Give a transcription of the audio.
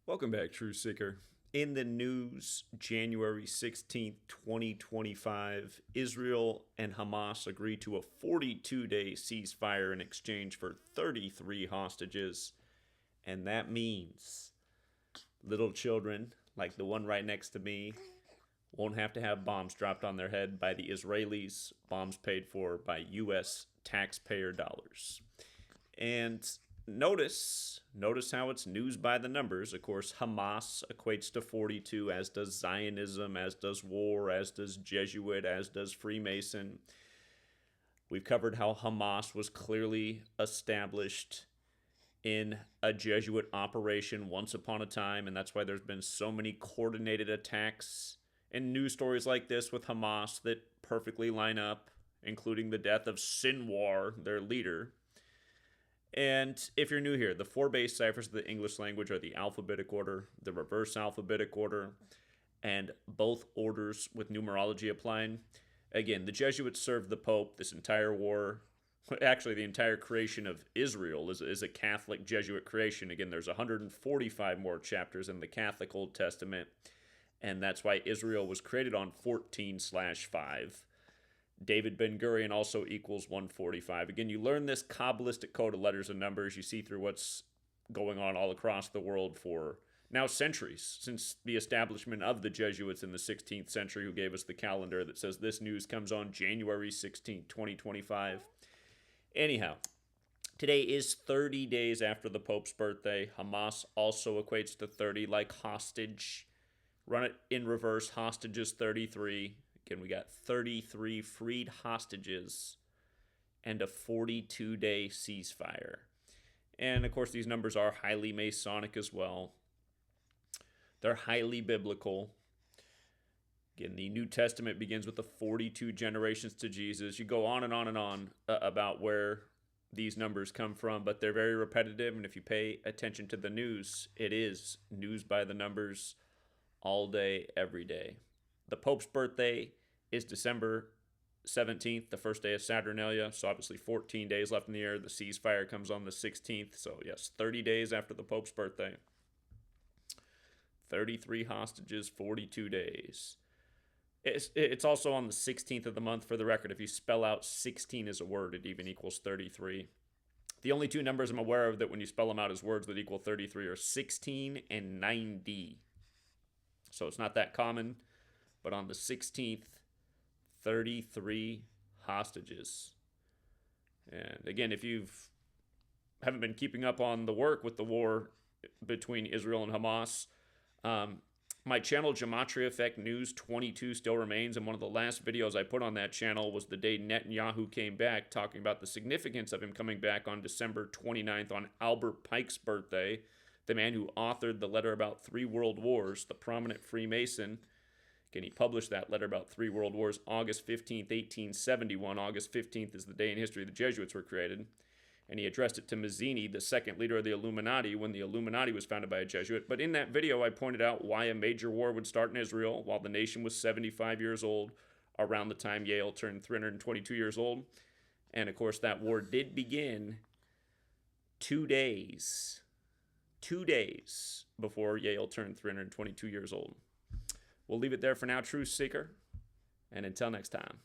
Welcome back, True Seeker. In the news, January 16th, 2025, Israel and Hamas agreed to a 42-day ceasefire in exchange for 33 hostages. And that means little children, like the one right next to me, won't have to have bombs dropped on their head by the Israelis, bombs paid for by U.S. taxpayer dollars. And notice how it's news by the numbers. Of course, Hamas equates to 42, as does Zionism, as does war, as does Jesuit, as does Freemason. We've covered how Hamas was clearly established in a Jesuit operation once upon a time, and that's why there's been so many coordinated attacks and news stories like this with Hamas that perfectly line up, including the death of Sinwar, their leader. And if you're new here, the four base ciphers of the English language are the alphabetic order, the reverse alphabetic order, and both orders with numerology applying. Again, the Jesuits served the Pope this entire war. Actually, the entire creation of Israel is a Catholic Jesuit creation. Again, there's 145 more chapters in the Catholic Old Testament, and that's why Israel was created on 14/5. David Ben-Gurion also equals 145. Again, you learn this Kabbalistic code of letters and numbers. You see through what's going on all across the world for now centuries, since the establishment of the Jesuits in the 16th century, who gave us the calendar that says this news comes on January 16th, 2025. Anyhow, today is 30 days after the Pope's birthday. Hamas also equates to 30, like hostage. Run it in reverse, hostages 33. Again, we got 33 freed hostages and a 42-day ceasefire. And, of course, these numbers are highly Masonic as well. They're highly biblical. Again, the New Testament begins with the 42 generations to Jesus. You go on and on and on about where these numbers come from, but they're very repetitive. And if you pay attention to the news, it is news by the numbers all day, every day. The Pope's birthday is December 17th, the first day of Saturnalia. So obviously 14 days left in the year. The ceasefire comes on the 16th. So yes, 30 days after the Pope's birthday. 33 hostages, 42 days. It's also on the 16th of the month, for the record. If you spell out 16 as a word, it even equals 33. The only two numbers I'm aware of that when you spell them out as words that equal 33 are 16 and 90. So it's not that common. But on the 16th, 33 hostages. And again, if you haven't been keeping up on the work with the war between Israel and Hamas, my channel GematriaEffectNews 22 still remains, and one of the last videos I put on that channel was the day Netanyahu came back, talking about the significance of him coming back on December 29th on Albert Pike's birthday, the man who authored the letter about 3 world wars, the prominent Freemason. Again, he published that letter about 3 world wars August 15th, 1871. August 15th is the day in history the Jesuits were created. And he addressed it to Mazzini, the second leader of the Illuminati, when the Illuminati was founded by a Jesuit. But in that video, I pointed out why a major war would start in Israel while the nation was 75 years old, around the time Yale turned 322 years old. And, of course, that war did begin 2 days before Yale turned 322 years old. We'll leave it there for now, Truth Seeker, and until next time.